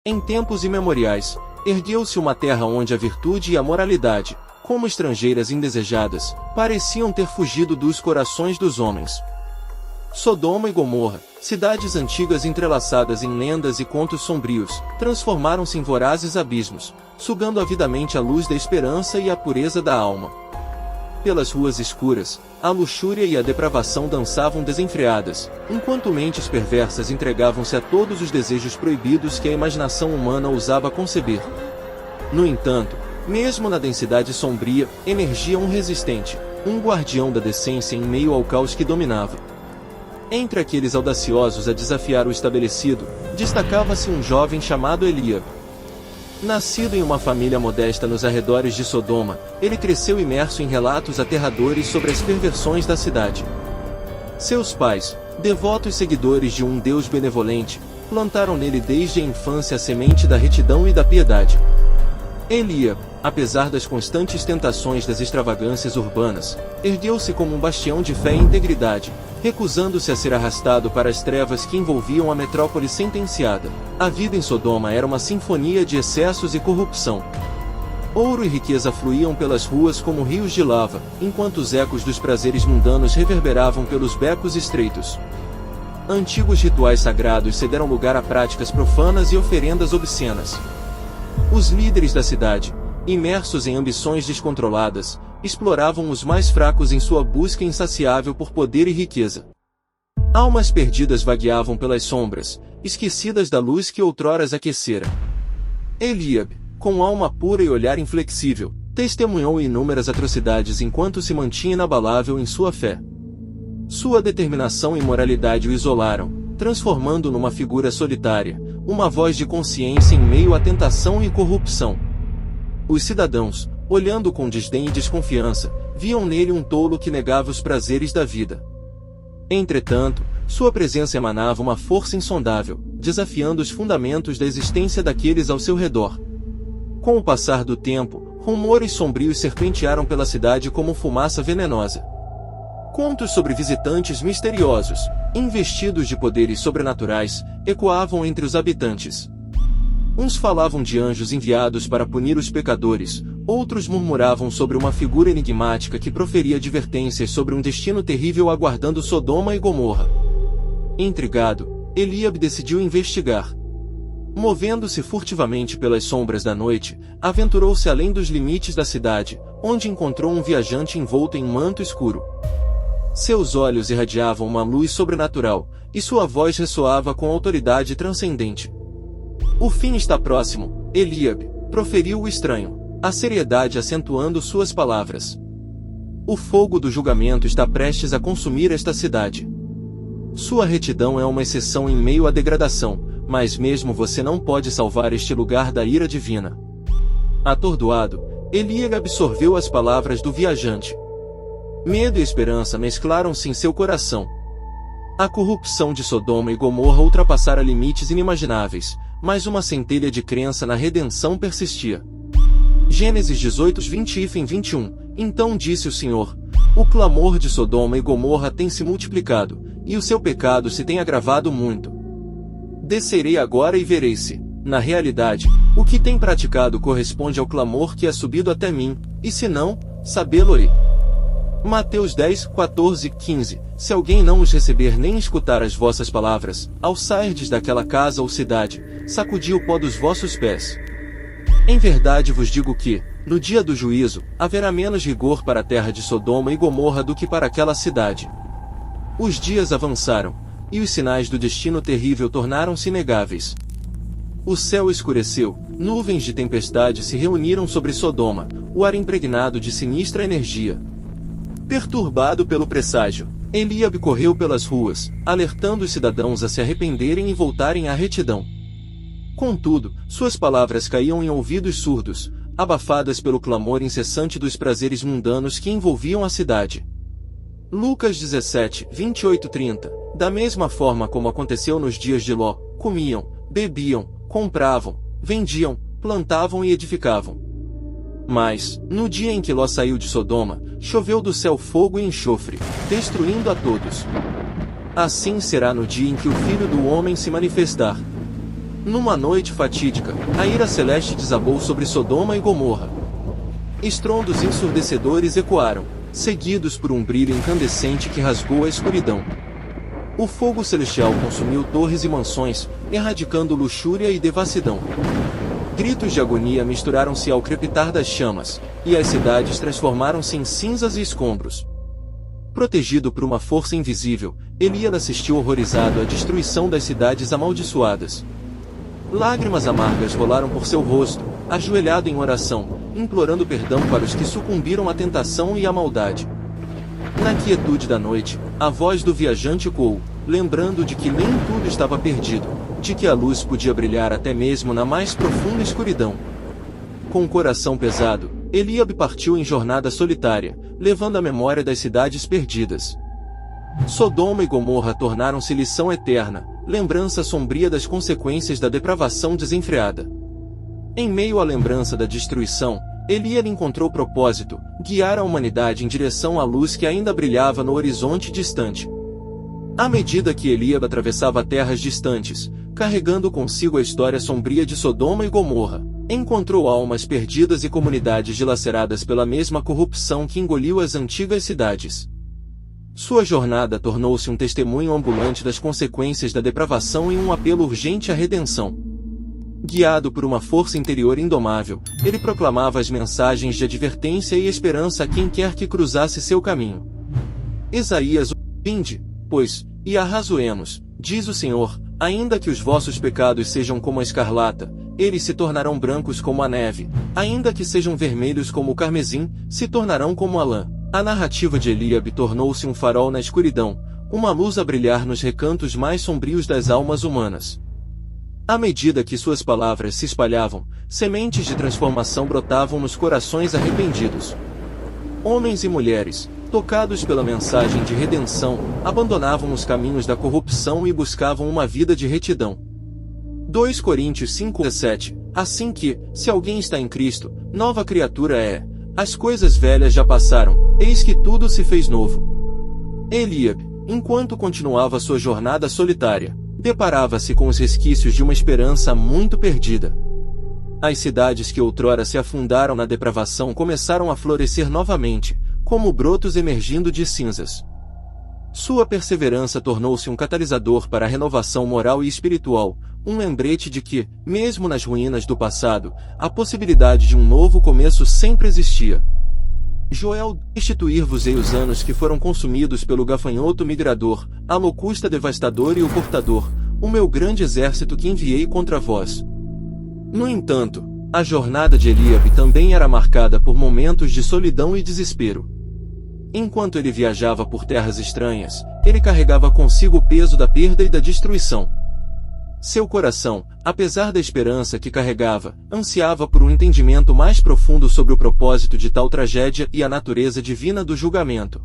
Em tempos imemoriais, ergueu-se uma terra onde a virtude e a moralidade, como estrangeiras indesejadas, pareciam ter fugido dos corações dos homens. Sodoma e Gomorra, cidades antigas entrelaçadas em lendas e contos sombrios, transformaram-se em vorazes abismos, sugando avidamente a luz da esperança e a pureza da alma. Pelas ruas escuras, a luxúria e a depravação dançavam desenfreadas, enquanto mentes perversas entregavam-se a todos os desejos proibidos que a imaginação humana ousava conceber. No entanto, mesmo na densidade sombria, emergia um resistente, um guardião da decência em meio ao caos que dominava. Entre aqueles audaciosos a desafiar o estabelecido, destacava-se um jovem chamado Eliabe. Nascido em uma família modesta nos arredores de Sodoma, ele cresceu imerso em relatos aterradores sobre as perversões da cidade. Seus pais, devotos seguidores de um Deus benevolente, plantaram nele desde a infância a semente da retidão e da piedade. Eliabe, apesar das constantes tentações das extravagâncias urbanas, ergueu-se como um bastião de fé e integridade, recusando-se a ser arrastado para as trevas que envolviam a metrópole sentenciada. A vida em Sodoma era uma sinfonia de excessos e corrupção. Ouro e riqueza fluíam pelas ruas como rios de lava, enquanto os ecos dos prazeres mundanos reverberavam pelos becos estreitos. Antigos rituais sagrados cederam lugar a práticas profanas e oferendas obscenas. Os líderes da cidade, imersos em ambições descontroladas, exploravam os mais fracos em sua busca insaciável por poder e riqueza. Almas perdidas vagueavam pelas sombras, esquecidas da luz que outrora as aquecera. Eliabe, com alma pura e olhar inflexível, testemunhou inúmeras atrocidades enquanto se mantinha inabalável em sua fé. Sua determinação e moralidade o isolaram, transformando-o numa figura solitária, uma voz de consciência em meio à tentação e corrupção. Os cidadãos, olhando com desdém e desconfiança, viam nele um tolo que negava os prazeres da vida. Entretanto, sua presença emanava uma força insondável, desafiando os fundamentos da existência daqueles ao seu redor. Com o passar do tempo, rumores sombrios serpentearam pela cidade como fumaça venenosa. Contos sobre visitantes misteriosos, investidos de poderes sobrenaturais, ecoavam entre os habitantes. Uns falavam de anjos enviados para punir os pecadores, outros murmuravam sobre uma figura enigmática que proferia advertências sobre um destino terrível aguardando Sodoma e Gomorra. Intrigado, Eliabe decidiu investigar. Movendo-se furtivamente pelas sombras da noite, aventurou-se além dos limites da cidade, onde encontrou um viajante envolto em manto escuro. Seus olhos irradiavam uma luz sobrenatural, e sua voz ressoava com autoridade transcendente. O fim está próximo, Eliabe, proferiu o estranho, a seriedade acentuando suas palavras. O fogo do julgamento está prestes a consumir esta cidade. Sua retidão é uma exceção em meio à degradação, mas mesmo você não pode salvar este lugar da ira divina. Atordoado, Eliabe absorveu as palavras do viajante. Medo e esperança mesclaram-se em seu coração. A corrupção de Sodoma e Gomorra ultrapassara limites inimagináveis, mas uma centelha de crença na redenção persistia. Gênesis 18, 20 e 21. Então disse o Senhor: o clamor de Sodoma e Gomorra tem se multiplicado, e o seu pecado se tem agravado muito. Descerei agora e verei se, na realidade, o que tem praticado corresponde ao clamor que é subido até mim, e se não, sabê-lo-ei. Mateus 10, 14, 15. Se alguém não os receber nem escutar as vossas palavras, ao sairdes daquela casa ou cidade, sacudi o pó dos vossos pés. Em verdade vos digo que, no dia do juízo, haverá menos rigor para a terra de Sodoma e Gomorra do que para aquela cidade. Os dias avançaram, e os sinais do destino terrível tornaram-se inegáveis. O céu escureceu, nuvens de tempestade se reuniram sobre Sodoma, o ar impregnado de sinistra energia. Perturbado pelo presságio, Eliabe correu pelas ruas, alertando os cidadãos a se arrependerem e voltarem à retidão. Contudo, suas palavras caíam em ouvidos surdos, abafadas pelo clamor incessante dos prazeres mundanos que envolviam a cidade. Lucas 17, 28-30. Da mesma forma como aconteceu nos dias de Ló, comiam, bebiam, compravam, vendiam, plantavam e edificavam. Mas, no dia em que Ló saiu de Sodoma, choveu do céu fogo e enxofre, destruindo a todos. Assim será no dia em que o Filho do Homem se manifestar. Numa noite fatídica, a ira celeste desabou sobre Sodoma e Gomorra. Estrondos ensurdecedores ecoaram, seguidos por um brilho incandescente que rasgou a escuridão. O fogo celestial consumiu torres e mansões, erradicando luxúria e devassidão. Gritos de agonia misturaram-se ao crepitar das chamas, e as cidades transformaram-se em cinzas e escombros. Protegido por uma força invisível, Eliab assistiu horrorizado à destruição das cidades amaldiçoadas. Lágrimas amargas rolaram por seu rosto, ajoelhado em oração, implorando perdão para os que sucumbiram à tentação e à maldade. Na quietude da noite, a voz do viajante ecoou, lembrando de que nem tudo estava perdido, de que a luz podia brilhar até mesmo na mais profunda escuridão. Com o coração pesado, Eliab partiu em jornada solitária, levando a memória das cidades perdidas. Sodoma e Gomorra tornaram-se lição eterna, lembrança sombria das consequências da depravação desenfreada. Em meio à lembrança da destruição, Eliab encontrou propósito, guiar a humanidade em direção à luz que ainda brilhava no horizonte distante. À medida que Eliab atravessava terras distantes, carregando consigo a história sombria de Sodoma e Gomorra, encontrou almas perdidas e comunidades dilaceradas pela mesma corrupção que engoliu as antigas cidades. Sua jornada tornou-se um testemunho ambulante das consequências da depravação e um apelo urgente à redenção. Guiado por uma força interior indomável, ele proclamava as mensagens de advertência e esperança a quem quer que cruzasse seu caminho. Isaías: vinde, pois, e arrazoemos, diz o Senhor, ainda que os vossos pecados sejam como a escarlata, eles se tornarão brancos como a neve, ainda que sejam vermelhos como o carmesim, se tornarão como a lã. A narrativa de Eliab tornou-se um farol na escuridão, uma luz a brilhar nos recantos mais sombrios das almas humanas. À medida que suas palavras se espalhavam, sementes de transformação brotavam nos corações arrependidos. Homens e mulheres, tocados pela mensagem de redenção, abandonavam os caminhos da corrupção e buscavam uma vida de retidão. 2 Coríntios 5:17. Assim que, se alguém está em Cristo, nova criatura é. As coisas velhas já passaram, eis que tudo se fez novo. Eliab, enquanto continuava sua jornada solitária, deparava-se com os resquícios de uma esperança muito perdida. As cidades que outrora se afundaram na depravação começaram a florescer novamente, como brotos emergindo de cinzas. Sua perseverança tornou-se um catalisador para a renovação moral e espiritual, um lembrete de que, mesmo nas ruínas do passado, a possibilidade de um novo começo sempre existia. Joel: restituir-vos-ei os anos que foram consumidos pelo gafanhoto migrador, a locusta devastadora e o cortador, o meu grande exército que enviei contra vós. No entanto, a jornada de Eliab também era marcada por momentos de solidão e desespero. Enquanto ele viajava por terras estranhas, ele carregava consigo o peso da perda e da destruição. Seu coração, apesar da esperança que carregava, ansiava por um entendimento mais profundo sobre o propósito de tal tragédia e a natureza divina do julgamento.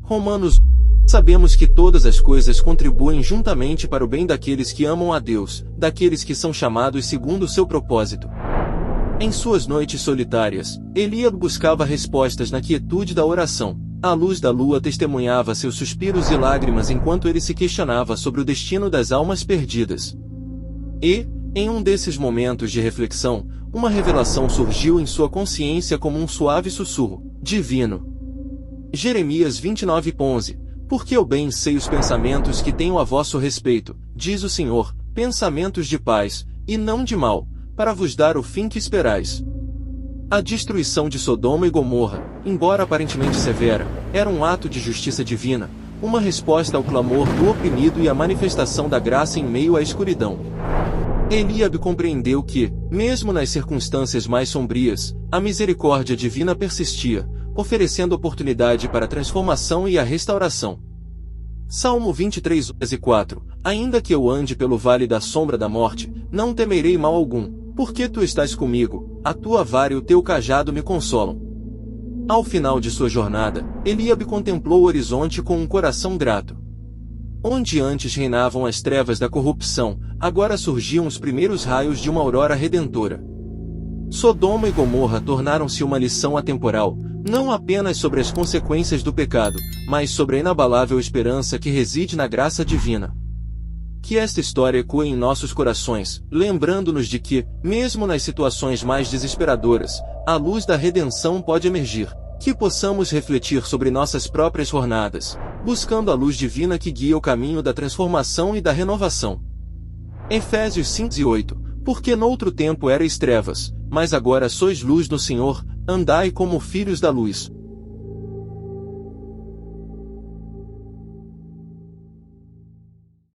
Romanos: sabemos que todas as coisas contribuem juntamente para o bem daqueles que amam a Deus, daqueles que são chamados segundo o seu propósito. Em suas noites solitárias, Eliab buscava respostas na quietude da oração. A luz da lua testemunhava seus suspiros e lágrimas enquanto ele se questionava sobre o destino das almas perdidas. E, em um desses momentos de reflexão, uma revelação surgiu em sua consciência como um suave sussurro divino. Jeremias 29:11. Porque eu bem sei os pensamentos que tenho a vosso respeito, diz o Senhor, pensamentos de paz, e não de mal, para vos dar o fim que esperais. A destruição de Sodoma e Gomorra, embora aparentemente severa, era um ato de justiça divina, uma resposta ao clamor do oprimido e a manifestação da graça em meio à escuridão. Eliab compreendeu que, mesmo nas circunstâncias mais sombrias, a misericórdia divina persistia, oferecendo oportunidade para a transformação e a restauração. Salmo 23:4. Ainda que eu ande pelo vale da sombra da morte, não temerei mal algum, porque tu estás comigo, a tua vara e o teu cajado me consolam. Ao final de sua jornada, Eliab contemplou o horizonte com um coração grato. Onde antes reinavam as trevas da corrupção, agora surgiam os primeiros raios de uma aurora redentora. Sodoma e Gomorra tornaram-se uma lição atemporal, não apenas sobre as consequências do pecado, mas sobre a inabalável esperança que reside na graça divina. Que esta história ecoe em nossos corações, lembrando-nos de que, mesmo nas situações mais desesperadoras, a luz da redenção pode emergir. Que possamos refletir sobre nossas próprias jornadas, buscando a luz divina que guia o caminho da transformação e da renovação. Efésios 5:8. Porque noutro tempo erais trevas, mas agora sois luz no Senhor, andai como filhos da luz.